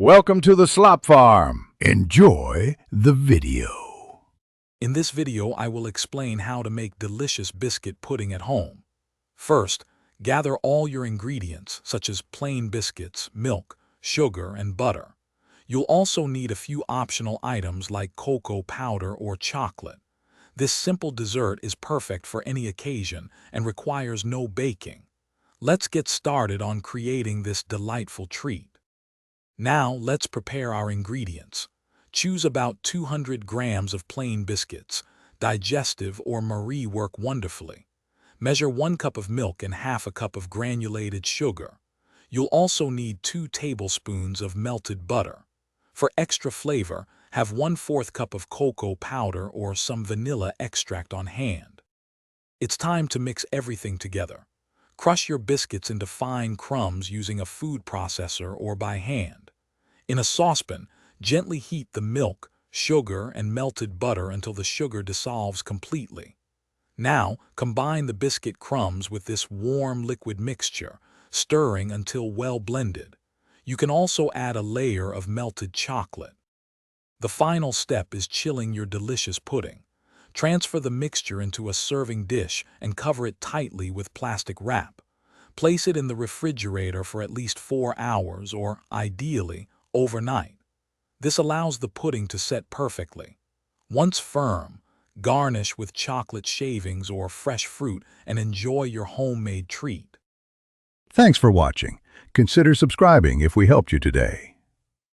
Welcome to the Slop Farm. Enjoy the video. In this video, I will explain how to make delicious biscuit pudding at home. First, gather all your ingredients, such as plain biscuits, milk, sugar, and butter. You'll also need a few optional items like cocoa powder or chocolate. This simple dessert is perfect for any occasion and requires no baking. Let's get started on creating this delightful treat. Now, let's prepare our ingredients. Choose about 200 grams of plain biscuits. Digestive or Marie work wonderfully. Measure 1 cup of milk and half a cup of granulated sugar. You'll also need 2 tablespoons of melted butter. For extra flavor, have 1/4 cup of cocoa powder or some vanilla extract on hand. It's time to mix everything together. Crush your biscuits into fine crumbs using a food processor or by hand. In a saucepan, gently heat the milk, sugar, and melted butter until the sugar dissolves completely. Now, combine the biscuit crumbs with this warm liquid mixture, stirring until well blended. You can also add a layer of melted chocolate. The final step is chilling your delicious pudding. Transfer the mixture into a serving dish and cover it tightly with plastic wrap. Place it in the refrigerator for at least 4 hours or, ideally, overnight. This allows the pudding to set perfectly. Once firm, garnish with chocolate shavings or fresh fruit and enjoy your homemade treat. Thanks for watching. Consider subscribing if we helped you today.